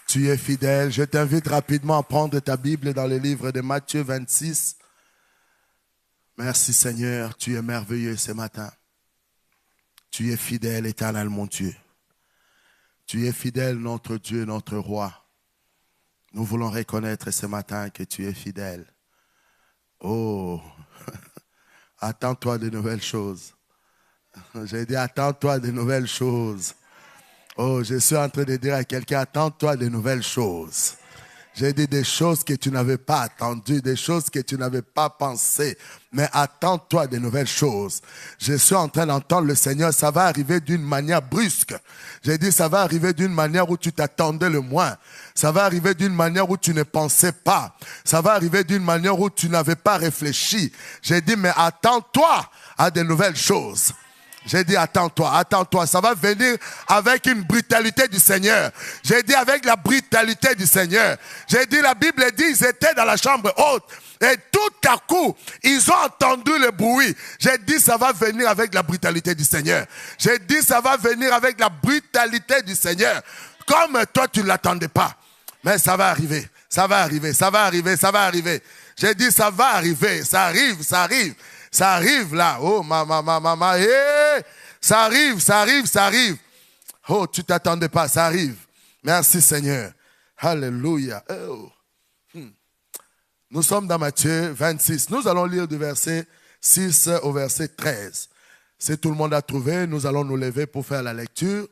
Tu es fidèle. Je t'invite rapidement à prendre ta Bible dans le livre de Matthieu 26. Merci Seigneur, tu es merveilleux ce matin. Tu es fidèle, éternel mon Dieu. Tu es fidèle, notre Dieu, notre roi. Nous voulons reconnaître ce matin que tu es fidèle. Oh, attends-toi de nouvelles choses. J'ai dit, attends-toi de nouvelles choses. Oh, je suis en train de dire à quelqu'un, attends-toi de nouvelles choses. J'ai dit des choses que tu n'avais pas attendues, des choses que tu n'avais pas pensées. Mais attends-toi de nouvelles choses. Je suis en train d'entendre le Seigneur, ça va arriver d'une manière brusque. J'ai dit, ça va arriver d'une manière où tu t'attendais le moins. Ça va arriver d'une manière où tu ne pensais pas. Ça va arriver d'une manière où tu n'avais pas réfléchi. J'ai dit, mais attends-toi à de nouvelles choses. J'ai dit, attends-toi, ça va venir avec une brutalité du Seigneur. J'ai dit, avec la brutalité du Seigneur. J'ai dit, la Bible dit, ils étaient dans la chambre haute. Et tout à coup, ils ont entendu le bruit. J'ai dit, ça va venir avec la brutalité du Seigneur. J'ai dit, ça va venir avec la brutalité du Seigneur. Comme toi, tu ne l'attendais pas. Mais ça va arriver, ça va arriver, ça va arriver, ça va arriver. J'ai dit, ça va arriver, ça arrive, ça arrive. Ça arrive là. Oh, ça arrive, ça arrive, ça arrive. Oh, tu t'attendais pas, ça arrive. Merci Seigneur. Alléluia. Oh. Nous sommes dans Matthieu 26. Nous allons lire du verset 6 au verset 13. Si tout le monde a trouvé, nous allons nous lever pour faire la lecture.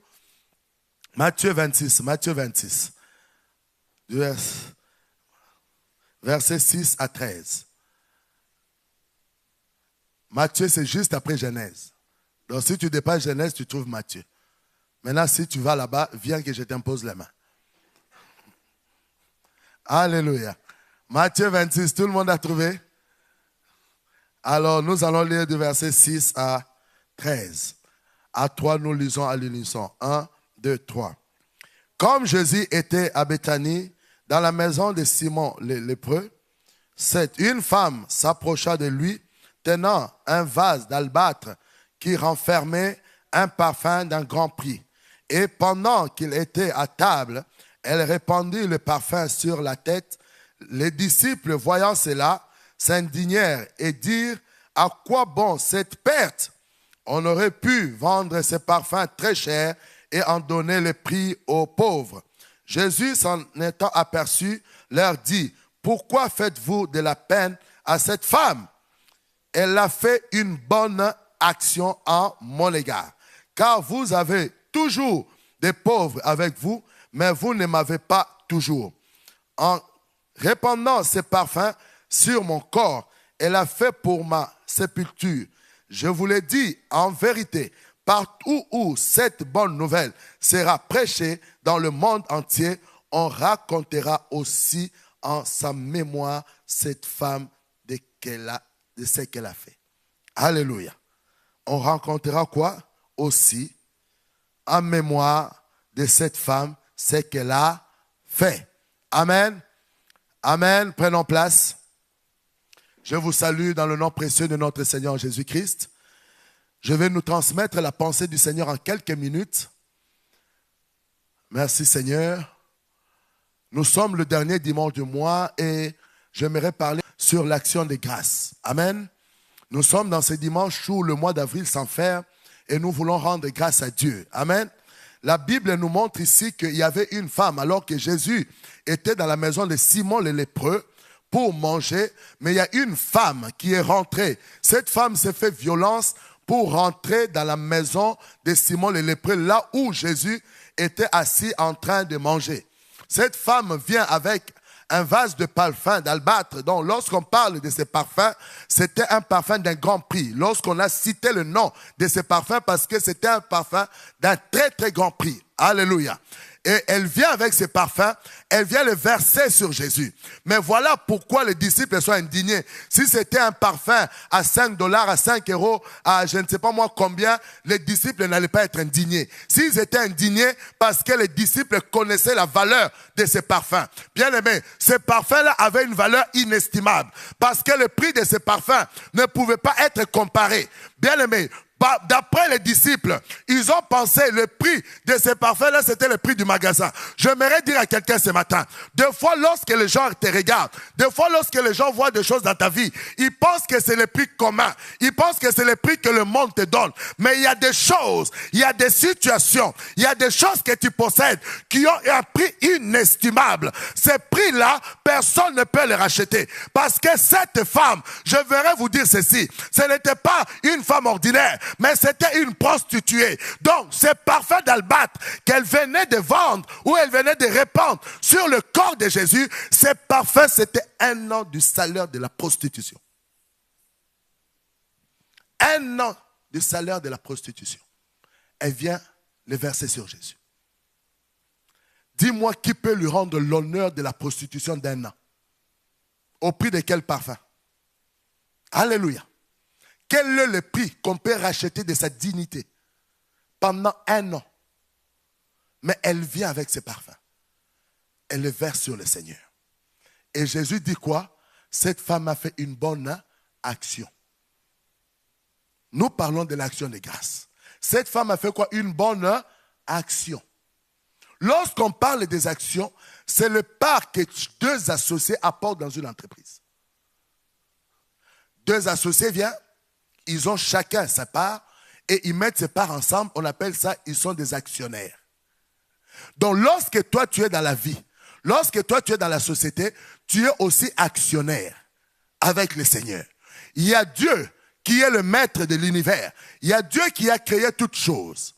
Matthieu 26. Du verset 6 à 13. Matthieu, c'est juste après Genèse. Donc, si tu dépasses Genèse, tu trouves Matthieu. Maintenant, si tu vas là-bas, viens que je t'impose les mains. Alléluia. Matthieu 26, tout le monde a trouvé? Alors, nous allons lire du verset 6 à 13. À 3, nous lisons à l'unisson. 1, 2, 3. Comme Jésus était à Béthanie, dans la maison de Simon le lépreux, une femme s'approcha de lui, tenant un vase d'albâtre qui renfermait un parfum d'un grand prix. Et pendant qu'il était à table, elle répandit le parfum sur la tête. Les disciples, voyant cela, s'indignèrent et dirent, à quoi bon cette perte? On aurait pu vendre ce parfum très cher et en donner le prix aux pauvres. Jésus, s'en étant aperçu, leur dit, pourquoi faites-vous de la peine à cette femme? Elle a fait une bonne action en mon égard. Car vous avez toujours des pauvres avec vous, mais vous ne m'avez pas toujours. En répandant ce parfum sur mon corps, elle a fait pour ma sépulture. Je vous l'ai dit en vérité, partout où cette bonne nouvelle sera prêchée dans le monde entier, on racontera aussi en sa mémoire cette femme de ce qu'elle a fait. Alléluia. On rencontrera quoi? Aussi, en mémoire de cette femme, ce qu'elle a fait. Amen. Amen. Prenons place. Je vous salue dans le nom précieux de notre Seigneur Jésus-Christ. Je vais nous transmettre la pensée du Seigneur en quelques minutes. Merci Seigneur. Nous sommes le dernier dimanche du mois et j'aimerais parler sur l'action des grâces. Amen. Nous sommes dans ce dimanche où le mois d'avril s'enferme et nous voulons rendre grâce à Dieu. Amen. La Bible nous montre ici qu'il y avait une femme alors que Jésus était dans la maison de Simon le lépreux pour manger, mais il y a une femme qui est rentrée. Cette femme s'est fait violence pour rentrer dans la maison de Simon le lépreux, là où Jésus était assis en train de manger. Cette femme vient avec un vase de parfum d'albâtre. Donc, lorsqu'on parle de ce parfum, c'était un parfum d'un grand prix. Lorsqu'on a cité le nom de ce parfum, parce que c'était un parfum d'un très, très grand prix. Alléluia. Et elle vient avec ses parfums, elle vient le verser sur Jésus. Mais voilà pourquoi les disciples sont indignés. Si c'était un parfum à 5 dollars, à 5 euros, à je ne sais pas moi combien, les disciples n'allaient pas être indignés. S'ils étaient indignés parce que les disciples connaissaient la valeur de ces parfums. Bien aimé, ces parfums-là avaient une valeur inestimable parce que le prix de ces parfums ne pouvait pas être comparé. Bien aimé, d'après les disciples, ils ont pensé le prix de ces parfums-là, c'était le prix du magasin. J'aimerais dire à quelqu'un ce matin, des fois lorsque les gens te regardent, des fois lorsque les gens voient des choses dans ta vie, ils pensent que c'est le prix commun, ils pensent que c'est le prix que le monde te donne. Mais il y a des choses, il y a des situations, il y a des choses que tu possèdes qui ont un prix inestimable. Ces prix-là, personne ne peut les racheter. Parce que cette femme, je verrai vous dire ceci, ce n'était pas une femme ordinaire, mais c'était une prostituée. Donc, ces parfums d'albâtre qu'elle venait de vendre ou elle venait de répandre sur le corps de Jésus, ces parfums, c'était 1 an du salaire de la prostitution. 1 an du salaire de la prostitution. Elle vient le verser sur Jésus. Dis-moi qui peut lui rendre l'honneur de la prostitution d'1 an. Au prix de quel parfum? Alléluia. Quel est le prix qu'on peut racheter de sa dignité pendant 1 an? Mais elle vient avec ses parfums. Elle le verse sur le Seigneur. Et Jésus dit quoi? Cette femme a fait une bonne action. Nous parlons de l'action de grâce. Cette femme a fait quoi? Une bonne action. Lorsqu'on parle des actions, c'est le part que 2 associés apportent dans une entreprise. 2 associés viennent, ils ont chacun sa part et ils mettent ses parts ensemble. On appelle ça, ils sont des actionnaires. Donc lorsque toi tu es dans la vie, lorsque toi tu es dans la société, tu es aussi actionnaire avec le Seigneur. Il y a Dieu qui est le maître de l'univers. Il y a Dieu qui a créé toutes choses.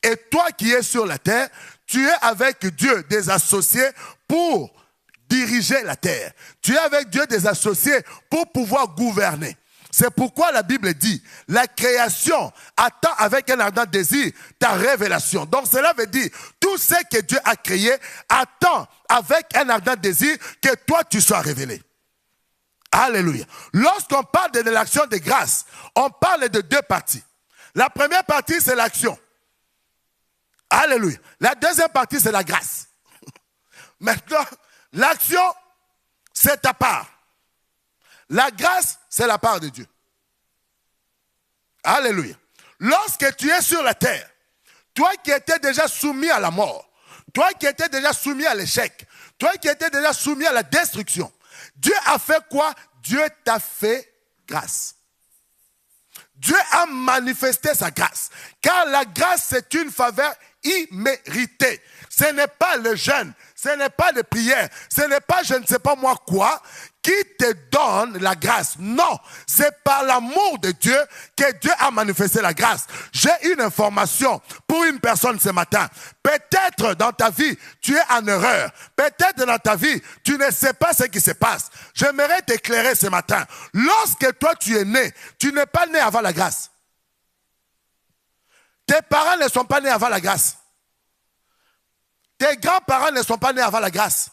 Et toi qui es sur la terre, tu es avec Dieu des associés pour diriger la terre. Tu es avec Dieu des associés pour pouvoir gouverner. C'est pourquoi la Bible dit, la création attend avec un ardent désir ta révélation. Donc cela veut dire, tout ce que Dieu a créé attend avec un ardent désir que toi tu sois révélé. Alléluia. Lorsqu'on parle de l'action de grâce, on parle de 2 parties. La première partie, c'est l'action. Alléluia. La deuxième partie, c'est la grâce. Maintenant, l'action, c'est ta part. La grâce, c'est la part de Dieu. Alléluia. Lorsque tu es sur la terre, toi qui étais déjà soumis à la mort, toi qui étais déjà soumis à l'échec, toi qui étais déjà soumis à la destruction, Dieu a fait quoi? Dieu t'a fait grâce. Dieu a manifesté sa grâce. Car la grâce, c'est une faveur imméritée. Ce n'est pas le jeûne, ce n'est pas les prières, ce n'est pas je ne sais pas moi quoi qui te donne la grâce. Non, c'est par l'amour de Dieu que Dieu a manifesté la grâce. J'ai une information pour une personne ce matin. Peut-être dans ta vie, tu es en erreur. Peut-être dans ta vie, tu ne sais pas ce qui se passe. J'aimerais t'éclairer ce matin. Lorsque toi tu es né, tu n'es pas né avant la grâce. Tes parents ne sont pas nés avant la grâce. Tes grands-parents ne sont pas nés avant la grâce.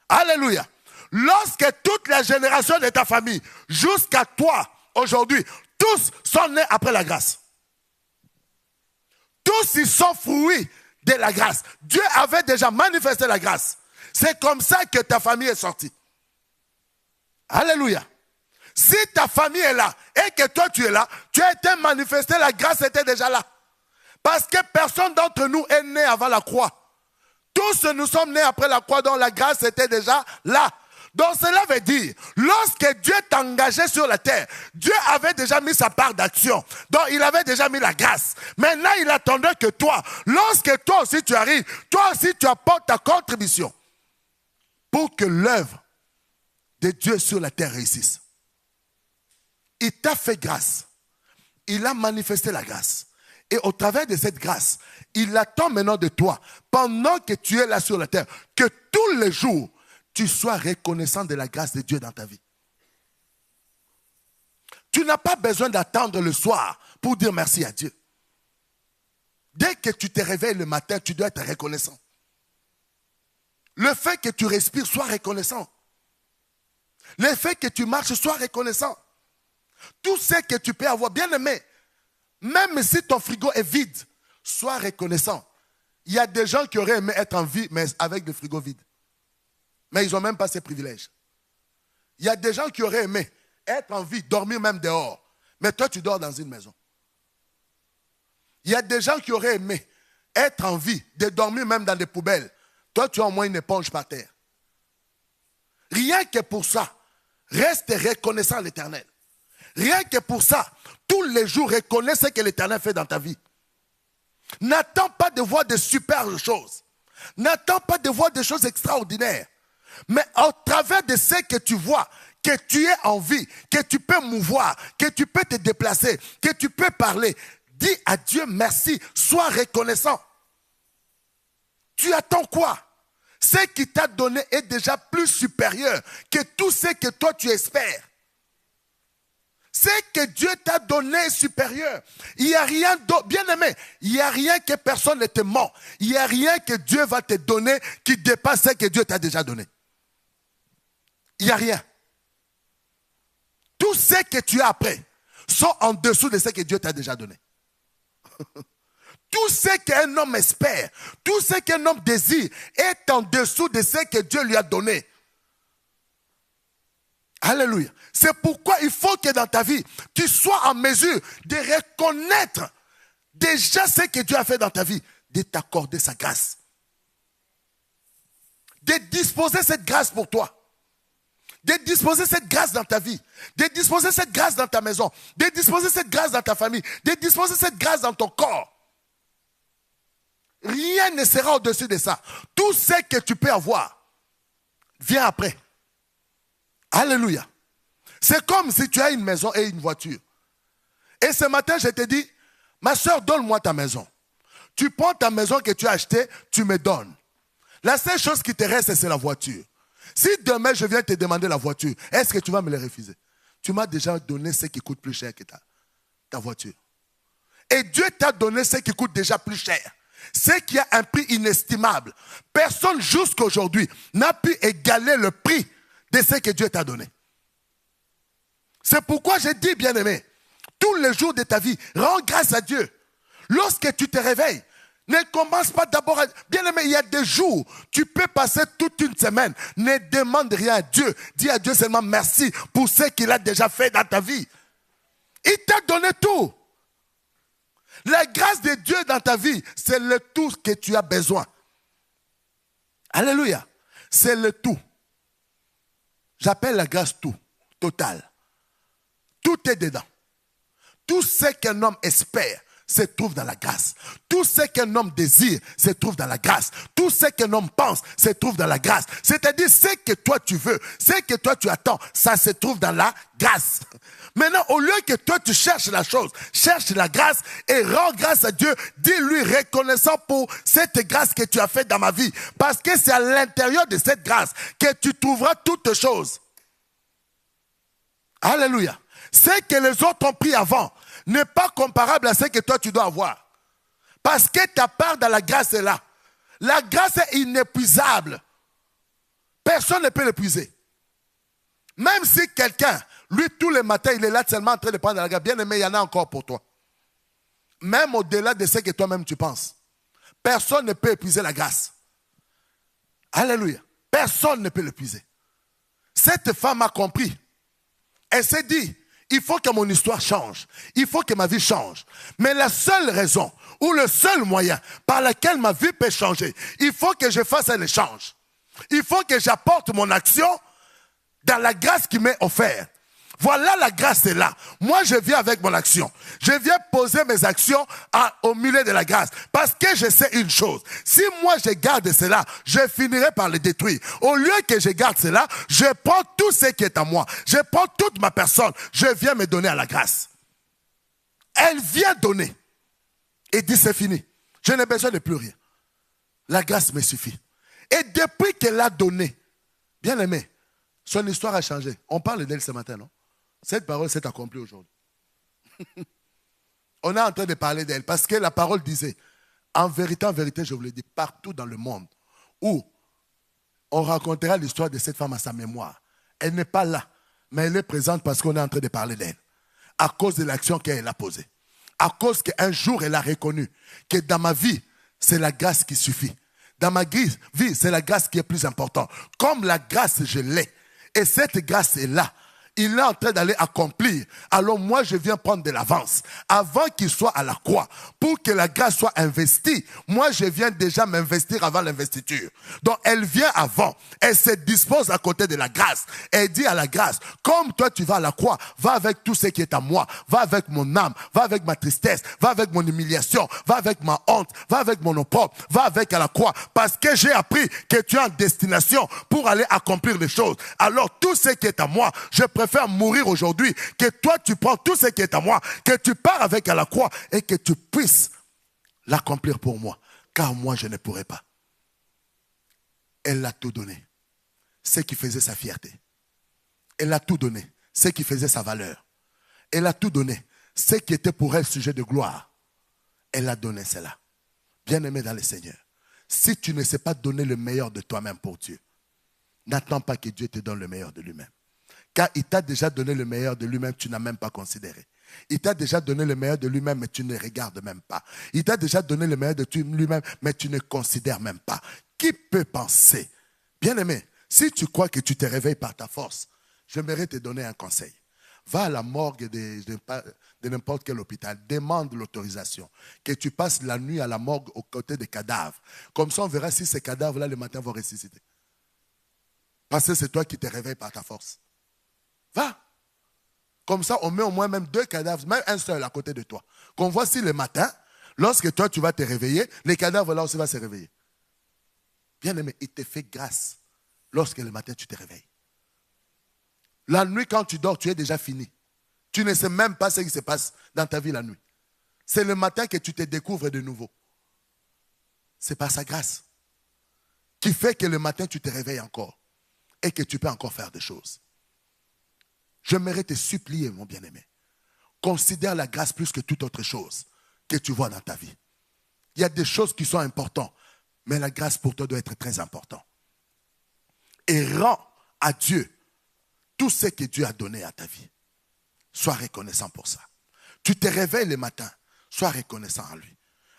Alléluia. Lorsque toute la génération de ta famille, jusqu'à toi, aujourd'hui, tous sont nés après la grâce. Tous ils sont fruits de la grâce. Dieu avait déjà manifesté la grâce. C'est comme ça que ta famille est sortie. Alléluia. Si ta famille est là et que toi tu es là, tu as été manifesté, la grâce était déjà là. Parce que personne d'entre nous est né avant la croix. Tous nous sommes nés après la croix, donc la grâce était déjà là. Donc cela veut dire, lorsque Dieu t'engageait sur la terre, Dieu avait déjà mis sa part d'action. Donc il avait déjà mis la grâce. Maintenant il attendait que toi, lorsque toi aussi tu arrives, toi aussi tu apportes ta contribution pour que l'œuvre de Dieu sur la terre réussisse. Il t'a fait grâce. Il a manifesté la grâce. Et au travers de cette grâce, il attend maintenant de toi, pendant que tu es là sur la terre, que tous les jours, tu sois reconnaissant de la grâce de Dieu dans ta vie. Tu n'as pas besoin d'attendre le soir pour dire merci à Dieu. Dès que tu te réveilles le matin, tu dois être reconnaissant. Le fait que tu respires, sois reconnaissant. Le fait que tu marches, sois reconnaissant. Tout ce que tu peux avoir, bien aimé, même si ton frigo est vide, sois reconnaissant. Il y a des gens qui auraient aimé être en vie, mais avec le frigo vide. Mais ils n'ont même pas ces privilèges. Il y a des gens qui auraient aimé être en vie, dormir même dehors. Mais toi, tu dors dans une maison. Il y a des gens qui auraient aimé être en vie, de dormir même dans des poubelles. Toi, tu as au moins une éponge par terre. Rien que pour ça, reste reconnaissant à l'Éternel. Rien que pour ça, tous les jours, reconnais ce que l'Éternel fait dans ta vie. N'attends pas de voir de super choses. N'attends pas de voir des choses extraordinaires. Mais au travers de ce que tu vois, que tu es en vie, que tu peux mouvoir, que tu peux te déplacer, que tu peux parler, dis à Dieu merci, sois reconnaissant. Tu attends quoi? Ce qui t'a donné est déjà plus supérieur que tout ce que toi tu espères. Ce que Dieu t'a donné est supérieur. Il n'y a rien d'autre. Bien aimé, il n'y a rien que personne ne te ment. Il n'y a rien que Dieu va te donner qui dépasse ce que Dieu t'a déjà donné. Il n'y a rien. Tout ce que tu as après sont en dessous de ce que Dieu t'a déjà donné. Tout ce qu'un homme espère, tout ce qu'un homme désire est en dessous de ce que Dieu lui a donné. Alléluia. C'est pourquoi il faut que dans ta vie, tu sois en mesure de reconnaître déjà ce que Dieu a fait dans ta vie, de t'accorder sa grâce. De disposer cette grâce pour toi. De disposer cette grâce dans ta vie. De disposer cette grâce dans ta maison. De disposer cette grâce dans ta famille. De disposer cette grâce dans ton corps. Rien ne sera au-dessus de ça. Tout ce que tu peux avoir vient après. Alléluia. C'est comme si tu as une maison et une voiture. Et ce matin, je te dis, ma soeur, donne-moi ta maison. Tu prends ta maison que tu as achetée, tu me donnes. La seule chose qui te reste, c'est la voiture. Si demain, je viens te demander la voiture, est-ce que tu vas me la refuser? Tu m'as déjà donné ce qui coûte plus cher que ta voiture. Et Dieu t'a donné ce qui coûte déjà plus cher. Ce qui a un prix inestimable. Personne jusqu'à aujourd'hui n'a pu égaler le prix de ce que Dieu t'a donné. C'est pourquoi je dis, bien-aimé, tous les jours de ta vie, rends grâce à Dieu. Lorsque tu te réveilles, ne commence pas d'abord à... Bien-aimé, il y a des jours, tu peux passer toute une semaine, ne demande rien à Dieu. Dis à Dieu seulement merci pour ce qu'il a déjà fait dans ta vie. Il t'a donné tout. La grâce de Dieu dans ta vie, c'est le tout que tu as besoin. Alléluia. C'est le tout. J'appelle la grâce tout, total. Tout est dedans. Tout ce qu'un homme espère se trouve dans la grâce. Tout ce qu'un homme désire se trouve dans la grâce. Tout ce qu'un homme pense se trouve dans la grâce. C'est-à-dire ce que toi tu veux, ce que toi tu attends, ça se trouve dans la grâce. Maintenant, au lieu que toi tu cherches la chose, cherche la grâce et rends grâce à Dieu. Dis-lui reconnaissant pour cette grâce que tu as faite dans ma vie. Parce que c'est à l'intérieur de cette grâce que tu trouveras toutes choses. Alléluia. Ce que les autres ont pris avant n'est pas comparable à ce que toi tu dois avoir. Parce que ta part dans la grâce est là. La grâce est inépuisable. Personne ne peut l'épuiser. Même si quelqu'un, lui tous les matins, il est là seulement en train de prendre la grâce, bien aimé, il y en a encore pour toi. Même au-delà de ce que toi-même tu penses. Personne ne peut épuiser la grâce. Alléluia. Personne ne peut l'épuiser. Cette femme a compris. Elle s'est dit, il faut que mon histoire change. Il faut que ma vie change. Mais la seule raison ou le seul moyen par lequel ma vie peut changer, il faut que je fasse un échange. Il faut que j'apporte mon action dans la grâce qui m'est offerte. Voilà, la grâce est là. Moi, je viens avec mon action. Je viens poser mes actions au milieu de la grâce. Parce que je sais une chose. Si moi, je garde cela, je finirai par le détruire. Au lieu que je garde cela, je prends tout ce qui est à moi. Je prends toute ma personne. Je viens me donner à la grâce. Elle vient donner. Et dit, c'est fini. Je n'ai besoin de plus rien. La grâce me suffit. Et depuis qu'elle a donné, bien aimé, son histoire a changé. On parle d'elle ce matin, non? Cette parole s'est accomplie aujourd'hui. On est en train de parler d'elle parce que la parole disait, En vérité, je vous le dis, partout dans le monde où on racontera l'histoire de cette femme à sa mémoire, elle n'est pas là, mais elle est présente parce qu'on est en train de parler d'elle. À cause de l'action qu'elle a posée. À cause qu'un jour, elle a reconnu que dans ma vie, c'est la grâce qui suffit. Dans ma vie, c'est la grâce qui est plus importante. Comme la grâce, je l'ai. Et cette grâce est là. Il est en train d'aller accomplir. Alors moi, je viens prendre de l'avance. Avant qu'il soit à la croix, pour que la grâce soit investie, moi, je viens déjà m'investir avant l'investiture. Donc, elle vient avant. Elle se dispose à côté de la grâce. Elle dit à la grâce, comme toi, tu vas à la croix, va avec tout ce qui est à moi. Va avec mon âme, va avec ma tristesse, va avec mon humiliation, va avec ma honte, va avec mon opprobre, va avec à la croix. Parce que j'ai appris que tu es en destination pour aller accomplir les choses. Alors, tout ce qui est à moi, je préfère mourir aujourd'hui, que toi tu prends tout ce qui est à moi, que tu pars avec à la croix et que tu puisses l'accomplir pour moi, car moi je ne pourrai pas. Elle a tout donné, ce qui faisait sa fierté. Elle a tout donné, ce qui faisait sa valeur. Elle a tout donné, ce qui était pour elle sujet de gloire. Elle a donné cela. Bien-aimé dans le Seigneur, si tu ne sais pas donner le meilleur de toi-même pour Dieu, n'attends pas que Dieu te donne le meilleur de lui-même. Car il t'a déjà donné le meilleur de lui-même, tu n'as même pas considéré. Il t'a déjà donné le meilleur de lui-même, mais tu ne regardes même pas. Il t'a déjà donné le meilleur de lui-même, mais tu ne considères même pas. Qui peut penser? Bien-aimé, si tu crois que tu te réveilles par ta force, j'aimerais te donner un conseil. Va à la morgue de n'importe quel hôpital, demande l'autorisation, que tu passes la nuit à la morgue aux côtés des cadavres. Comme ça, on verra si ces cadavres-là, le matin, vont ressusciter. Parce que c'est toi qui te réveilles par ta force. Va. Comme ça, on met au moins même 2 cadavres, même un seul à côté de toi. Qu'on voit si le matin, lorsque toi tu vas te réveiller, les cadavres là aussi vont se réveiller. Bien aimé, il te fait grâce lorsque le matin tu te réveilles. La nuit, quand tu dors, tu es déjà fini. Tu ne sais même pas ce qui se passe dans ta vie la nuit. C'est le matin que tu te découvres de nouveau. C'est par sa grâce qui fait que le matin tu te réveilles encore et que tu peux encore faire des choses. J'aimerais te supplier, mon bien-aimé. Considère la grâce plus que toute autre chose que tu vois dans ta vie. Il y a des choses qui sont importantes, mais la grâce pour toi doit être très importante. Et rends à Dieu tout ce que Dieu a donné à ta vie. Sois reconnaissant pour ça. Tu te réveilles le matin, sois reconnaissant à lui.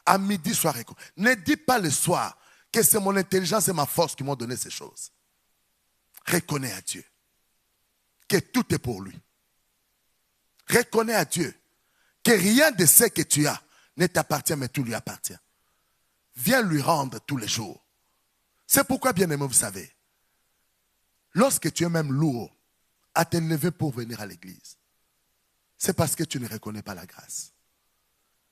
À midi, sois reconnaissant. Ne dis pas le soir que c'est mon intelligence et ma force qui m'ont donné ces choses. Reconnais à Dieu que tout est pour lui. Reconnais à Dieu que rien de ce que tu as ne t'appartient, mais tout lui appartient. Viens lui rendre tous les jours. C'est pourquoi, bien-aimé, vous savez, lorsque tu es même lourd à te lever pour venir à l'église, c'est parce que tu ne reconnais pas la grâce.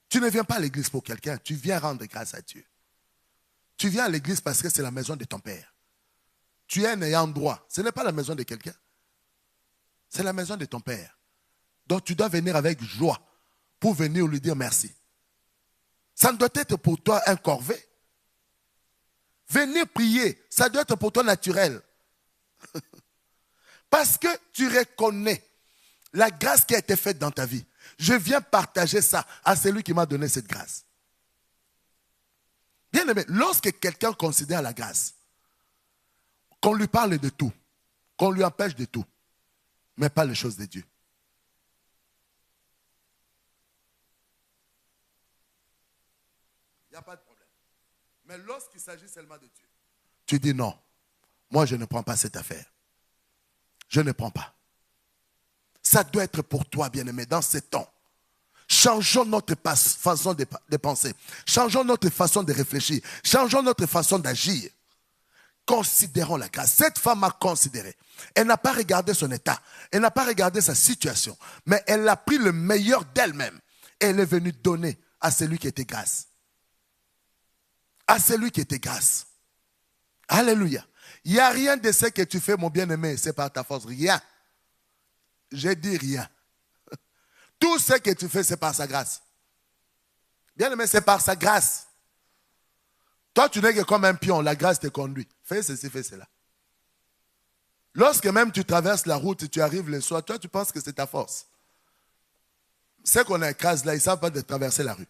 Tu ne viens pas à l'église pour quelqu'un, tu viens rendre grâce à Dieu. Tu viens à l'église parce que c'est la maison de ton père. Tu es un ayant droit, ce n'est pas la maison de quelqu'un. C'est la maison de ton père. Donc tu dois venir avec joie pour venir lui dire merci. Ça ne doit être pour toi un corvée. Venir prier, ça doit être pour toi naturel. Parce que tu reconnais la grâce qui a été faite dans ta vie. Je viens partager ça à celui qui m'a donné cette grâce. Bien aimé, lorsque quelqu'un considère la grâce, qu'on lui parle de tout, qu'on lui empêche de tout, mais pas les choses de Dieu. Il n'y a pas de problème. Mais lorsqu'il s'agit seulement de Dieu, tu dis non, moi je ne prends pas cette affaire. Je ne prends pas. Ça doit être pour toi, bien-aimé, dans ces temps. Changeons notre façon de penser. Changeons notre façon de réfléchir. Changeons notre façon d'agir. Considérons la grâce. Cette femme a considéré. Elle n'a pas regardé son état. Elle n'a pas regardé sa situation. Mais elle a pris le meilleur d'elle-même. Et elle est venue donner à celui qui était grâce. À celui qui était grâce. Alléluia. Il n'y a rien de ce que tu fais, mon bien-aimé, c'est par ta force. Rien. J'ai dit rien. Tout ce que tu fais, c'est par sa grâce. Bien-aimé, c'est par sa grâce. Toi, tu n'es que comme un pion, la grâce te conduit. Fais ceci, fais cela. Lorsque même tu traverses la route et tu arrives le soir, toi, tu penses que c'est ta force. Ceux qu'on écrase là, ils ne savent pas de traverser la rue.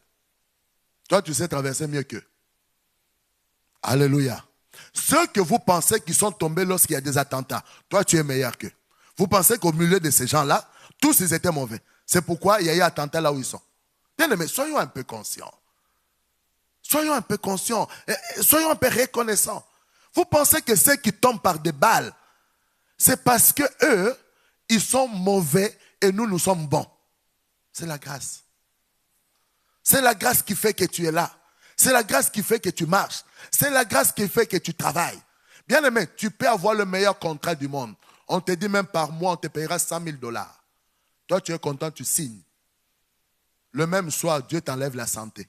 Toi, tu sais traverser mieux qu'eux. Alléluia. Ceux que vous pensez qui sont tombés lorsqu'il y a des attentats, toi, tu es meilleur qu'eux. Vous pensez qu'au milieu de ces gens-là, tous ils étaient mauvais. C'est pourquoi il y a eu attentat là où ils sont. Bien aimé, soyons un peu conscients. Soyons un peu conscients. Soyons un peu reconnaissants. Vous pensez que ceux qui tombent par des balles, c'est parce que eux, ils sont mauvais et nous, nous sommes bons. C'est la grâce. C'est la grâce qui fait que tu es là. C'est la grâce qui fait que tu marches. C'est la grâce qui fait que tu travailles. Bien aimé, tu peux avoir le meilleur contrat du monde. On te dit même par mois, on te payera $100,000. Toi, tu es content, tu signes. Le même soir, Dieu t'enlève la santé.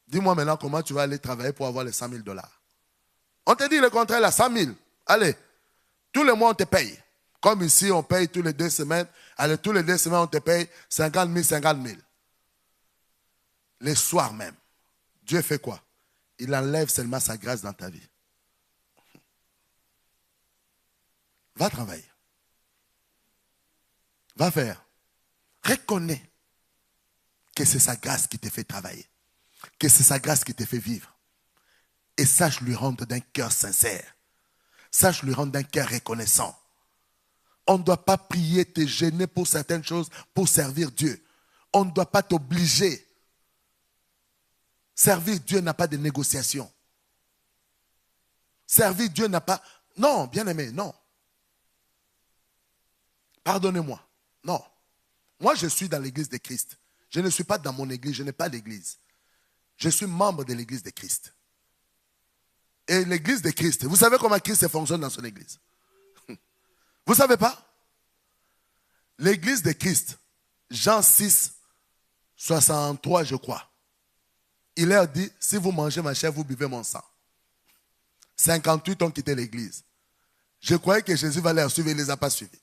Dis-moi maintenant comment tu vas aller travailler pour avoir les $100,000. On te dit le contrat est là, 100,000. Allez, tous les mois, on te paye. Comme ici, on paye tous les 2 semaines. Allez, tous les 2 semaines, on te paye 50 000, 50 000. Les soirs même, Dieu fait quoi? Il enlève seulement sa grâce dans ta vie. Va travailler. Va faire. Reconnais que c'est sa grâce qui te fait travailler. Que c'est sa grâce qui te fait vivre. Et sache lui rendre d'un cœur sincère. Sache lui rendre d'un cœur reconnaissant. On ne doit pas prier, te gêner pour certaines choses, pour servir Dieu. On ne doit pas t'obliger. Servir Dieu n'a pas de négociation. Servir Dieu n'a pas... Non, bien-aimé, non. Pardonnez-moi. Non. Moi, je suis dans l'église de Christ. Je ne suis pas dans mon église, je n'ai pas d'église. Je suis membre de l'église de Christ. Et l'église de Christ, vous savez comment Christ fonctionne dans son église? Vous ne savez pas? L'église de Christ, Jean 6, 63, je crois. Il leur dit, si vous mangez ma chair, vous buvez mon sang. 58 ont quitté l'église. Je croyais que Jésus va les suivre, il ne les a pas suivis.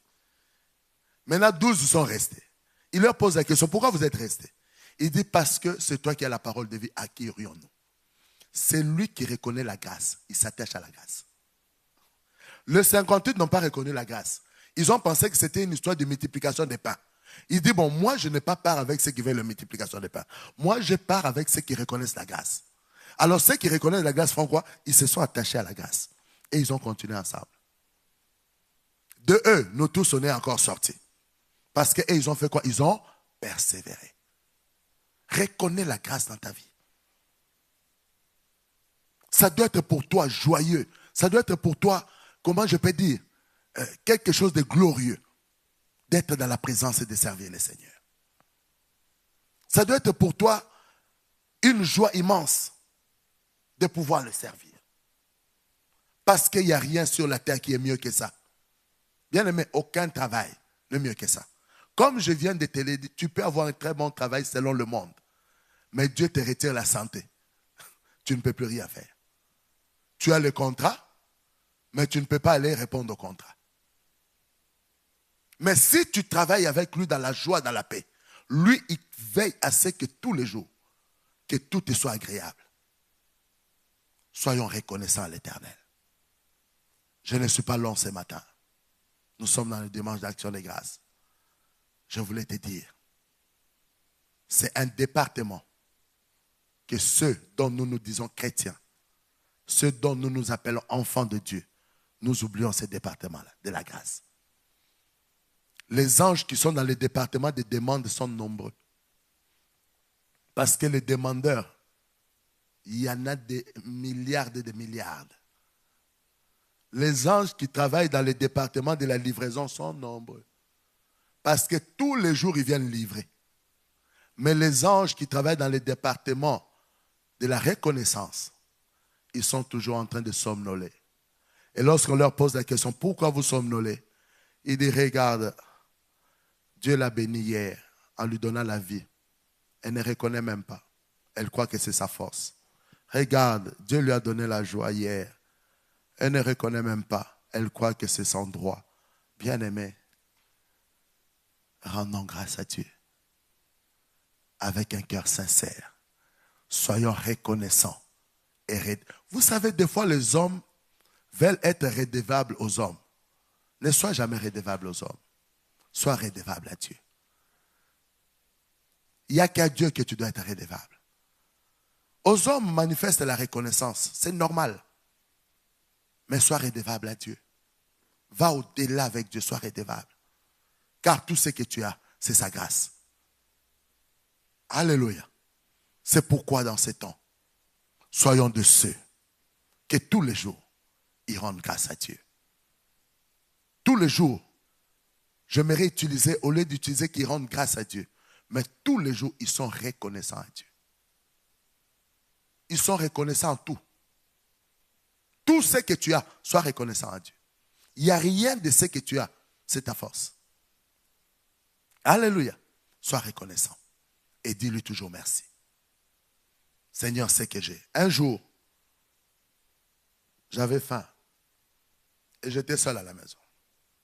Maintenant, 12 sont restés. Il leur pose la question, pourquoi vous êtes restés? Il dit, parce que c'est toi qui as la parole de vie, à qui irions-nous? C'est lui qui reconnaît la grâce. Il s'attache à la grâce. Les 58 n'ont pas reconnu la grâce. Ils ont pensé que c'était une histoire de multiplication des pains. Il dit, bon, moi, je n'ai pas part avec ceux qui veulent la multiplication des pains. Moi, je pars avec ceux qui reconnaissent la grâce. Alors, ceux qui reconnaissent la grâce font quoi? Ils se sont attachés à la grâce. Et ils ont continué ensemble. De eux, nous tous, on est encore sortis. Parce qu'ils ont fait quoi? Ils ont persévéré. Reconnais la grâce dans ta vie. Ça doit être pour toi joyeux. Ça doit être pour toi, comment je peux dire, quelque chose de glorieux. D'être dans la présence et de servir le Seigneur. Ça doit être pour toi une joie immense de pouvoir le servir. Parce qu'il n'y a rien sur la terre qui est mieux que ça. Bien aimé, aucun travail n'est mieux que ça. Comme je viens de te le dire, tu peux avoir un très bon travail selon le monde. Mais Dieu te retire la santé. Tu ne peux plus rien faire. Tu as le contrat, mais tu ne peux pas aller répondre au contrat. Mais si tu travailles avec lui dans la joie, dans la paix, lui, il veille à ce que tous les jours, que tout te soit agréable. Soyons reconnaissants à l'Éternel. Je ne suis pas long ce matin. Nous sommes dans le dimanche d'action de grâce. Je voulais te dire, c'est un département que ceux dont nous nous disons chrétiens, ceux dont nous nous appelons enfants de Dieu, nous oublions ce département-là, de la grâce. Les anges qui sont dans le département des demandes sont nombreux. Parce que les demandeurs, il y en a des milliards et des milliards. Les anges qui travaillent dans le département de la livraison sont nombreux. Parce que tous les jours, ils viennent livrer. Mais les anges qui travaillent dans le département de la reconnaissance, ils sont toujours en train de somnoler. Et lorsqu'on leur pose la question, pourquoi vous somnolez? Ils disent, regarde, Dieu l'a béni hier en lui donnant la vie. Elle ne reconnaît même pas. Elle croit que c'est sa force. Regarde, Dieu lui a donné la joie hier. Elle ne reconnaît même pas. Elle croit que c'est son droit. Bien-aimé, rendons grâce à Dieu avec un cœur sincère. Soyons reconnaissants. Vous savez, des fois, les hommes veulent être redevables aux hommes. Ne sois jamais redevable aux hommes. Sois redevable à Dieu. Il n'y a qu'à Dieu que tu dois être redevable. Aux hommes manifeste la reconnaissance, c'est normal. Mais sois redevable à Dieu. Va au-delà avec Dieu, sois redevable. Car tout ce que tu as, c'est sa grâce. Alléluia. C'est pourquoi dans ces temps, soyons de ceux que tous les jours, ils rendent grâce à Dieu. Tous les jours, j'aimerais utiliser, au lieu d'utiliser qu'ils rendent grâce à Dieu, mais tous les jours, ils sont reconnaissants à Dieu. Ils sont reconnaissants en tout. Tout ce que tu as, sois reconnaissant à Dieu. Il n'y a rien de ce que tu as, c'est ta force. Alléluia. Sois reconnaissant. Et dis-lui toujours merci. Seigneur, c'est que j'ai. Un jour, j'avais faim. Et j'étais seul à la maison.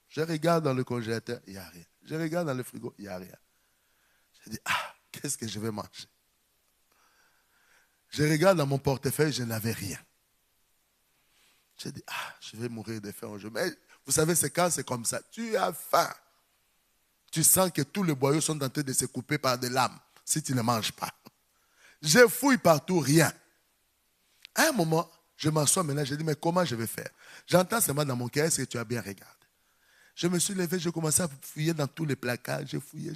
Je regarde dans le congélateur, il n'y a rien. Je regarde dans le frigo, il n'y a rien. Je dis, qu'est-ce que je vais manger? Je regarde dans mon portefeuille, je n'avais rien. Je dis, je vais mourir de faim aujourd'hui. Mais vous savez, c'est quand c'est comme ça. Tu as faim. Tu sens que tous les boyaux sont en train de se couper par des lames si tu ne manges pas. Je fouille partout, rien. À un moment, je m'assois maintenant, je dis, mais comment je vais faire? J'entends seulement dans mon cœur, est-ce que tu as bien regardé? Je me suis levé, j'ai commencé à fouiller dans tous les placards, j'ai fouillé.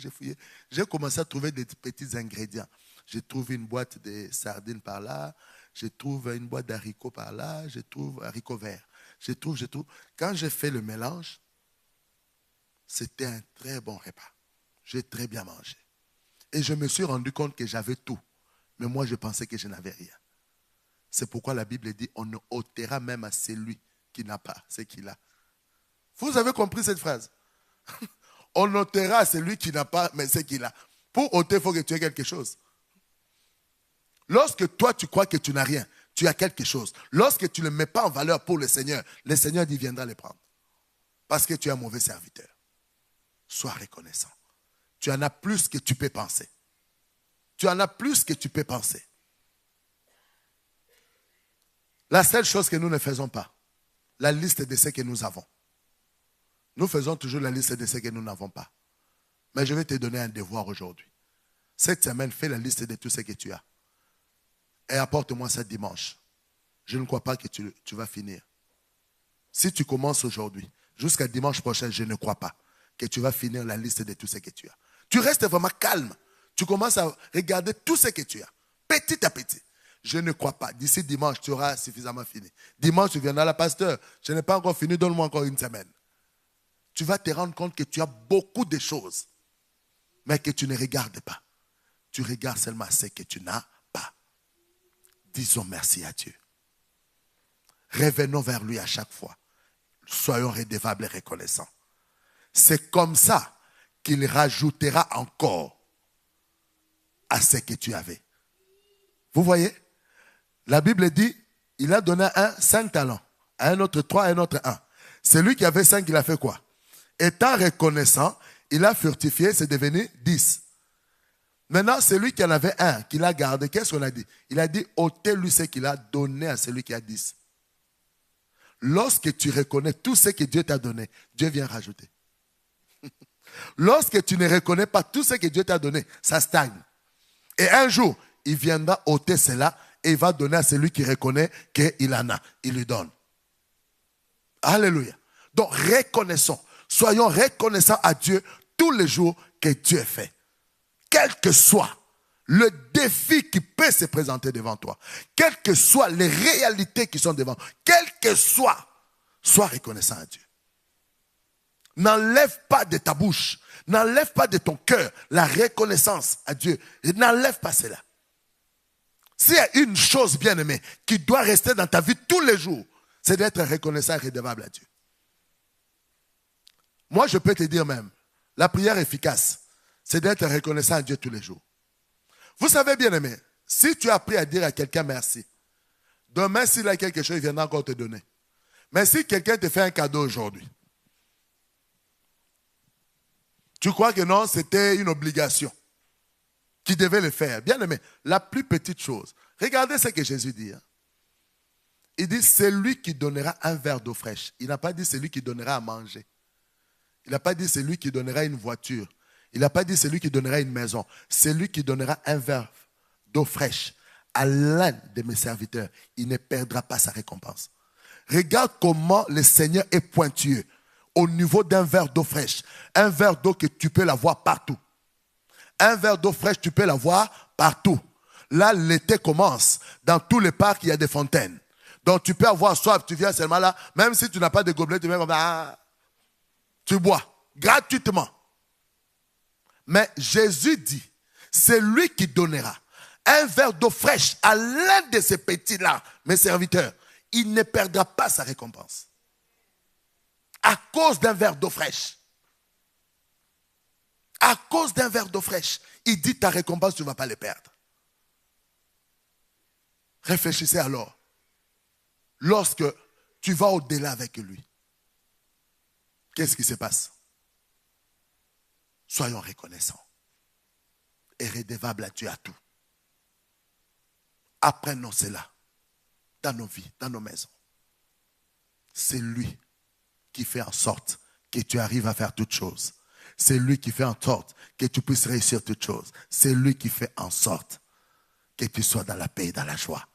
J'ai commencé à trouver des petits ingrédients. Je trouve une boîte de sardines par là, je trouve une boîte d'haricots par là, je trouve haricots verts. Je trouve. Quand j'ai fait le mélange, c'était un très bon repas. J'ai très bien mangé. Et je me suis rendu compte que j'avais tout. Mais moi, je pensais que je n'avais rien. C'est pourquoi la Bible dit, on ne ôtera même à celui qui n'a pas ce qu'il a. Vous avez compris cette phrase? On ôtera à celui qui n'a pas, mais ce qu'il a. Pour ôter, il faut que tu aies quelque chose. Lorsque toi, tu crois que tu n'as rien, tu as quelque chose. Lorsque tu ne le mets pas en valeur pour le Seigneur dit, viendra le prendre. Parce que tu es un mauvais serviteur. Sois reconnaissant. Tu en as plus que tu peux penser. Tu en as plus que tu peux penser. La seule chose que nous ne faisons pas, la liste de ce que nous avons. Nous faisons toujours la liste de ce que nous n'avons pas. Mais je vais te donner un devoir aujourd'hui. Cette semaine, fais la liste de tout ce que tu as. Et apporte-moi ça dimanche. Je ne crois pas que tu vas finir. Si tu commences aujourd'hui, jusqu'à dimanche prochain, je ne crois pas que tu vas finir la liste de tout ce que tu as. Tu restes vraiment calme. Tu commences à regarder tout ce que tu as, petit à petit. Je ne crois pas. D'ici dimanche, tu auras suffisamment fini. Dimanche, tu viendras à la pasteur. Je n'ai pas encore fini, donne-moi encore une semaine. Tu vas te rendre compte que tu as beaucoup de choses, mais que tu ne regardes pas. Tu regardes seulement ce que tu n'as pas. Disons merci à Dieu. Revenons vers lui à chaque fois. Soyons redevables et reconnaissants. C'est comme ça qu'il rajoutera encore à ce que tu avais. Vous voyez? La Bible dit, il a donné à un 5 talents, à un autre 3, à un autre 1. Celui qui avait 5, il a fait quoi? Étant reconnaissant, il a fructifié, c'est devenu 10. Maintenant, celui qui en avait 1, qu'il a gardé, qu'est-ce qu'on a dit? Il a dit, ôtez-lui ce qu'il a donné à celui qui a 10. Lorsque tu reconnais tout ce que Dieu t'a donné, Dieu vient rajouter. Lorsque tu ne reconnais pas tout ce que Dieu t'a donné, ça stagne. Et un jour, il viendra ôter cela et il va donner à celui qui reconnaît qu'il en a. Il lui donne. Alléluia. Donc, reconnaissons. Soyons reconnaissants à Dieu tous les jours que Dieu fait. Quel que soit le défi qui peut se présenter devant toi, quelles que soient les réalités qui sont devant, quel que soit, sois reconnaissant à Dieu. N'enlève pas de ta bouche, n'enlève pas de ton cœur la reconnaissance à Dieu. N'enlève pas cela. S'il y a une chose, bien-aimée, qui doit rester dans ta vie tous les jours, c'est d'être reconnaissant et redevable à Dieu. Moi, je peux te dire même, la prière efficace, c'est d'être reconnaissant à Dieu tous les jours. Vous savez, bien-aimé, si tu as appris à dire à quelqu'un merci, demain, s'il a quelque chose, il viendra encore te donner. Mais si quelqu'un te fait un cadeau aujourd'hui, tu crois que non, c'était une obligation qui devait le faire. Bien-aimé, la plus petite chose, regardez ce que Jésus dit. Il dit, c'est lui qui donnera un verre d'eau fraîche. Il n'a pas dit c'est lui qui donnera à manger. Il n'a pas dit c'est lui qui donnera une voiture. Il n'a pas dit c'est lui qui donnera une maison. C'est lui qui donnera un verre d'eau fraîche à l'un de mes serviteurs, il ne perdra pas sa récompense. Regarde comment le Seigneur est pointueux au niveau d'un verre d'eau fraîche. Un verre d'eau que tu peux l'avoir partout. Un verre d'eau fraîche, tu peux l'avoir partout. Là, l'été commence. Dans tous les parcs, il y a des fontaines. Donc, tu peux avoir soif, tu viens seulement là. Même si tu n'as pas de gobelet, tu viens comme ça. Tu bois gratuitement. Mais Jésus dit, c'est lui qui donnera un verre d'eau fraîche à l'un de ces petits-là, mes serviteurs. Il ne perdra pas sa récompense. À cause d'un verre d'eau fraîche. À cause d'un verre d'eau fraîche. Il dit ta récompense, tu ne vas pas le perdre. Réfléchissez alors. Lorsque tu vas au-delà avec lui, qu'est-ce qui se passe? Soyons reconnaissants et redevables à Dieu à tout. Apprenons cela dans nos vies, dans nos maisons. C'est lui qui fait en sorte que tu arrives à faire toutes choses. C'est lui qui fait en sorte que tu puisses réussir toutes choses. C'est lui qui fait en sorte que tu sois dans la paix et dans la joie.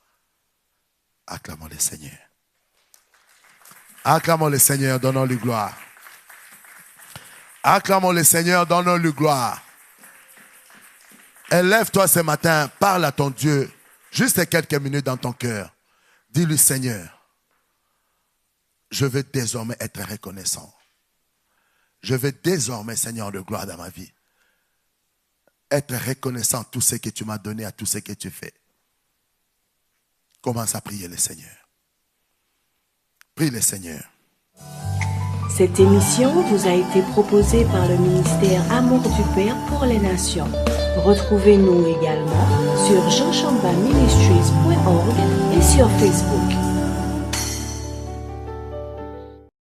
Acclamons le Seigneur. Acclamons le Seigneur, donnons-lui gloire. Acclamons le Seigneur, donnons-lui gloire. Élève-toi ce matin, parle à ton Dieu, juste quelques minutes dans ton cœur. Dis-lui, Seigneur, je veux désormais être reconnaissant. Je veux désormais, Seigneur de gloire dans ma vie, être reconnaissant à tout ce que tu m'as donné, à tout ce que tu fais. Commence à prier le Seigneur. Prie le Seigneur. Cette émission vous a été proposée par le ministère Amour du Père pour les Nations. Retrouvez-nous également sur jeanchambaministries.org et sur Facebook.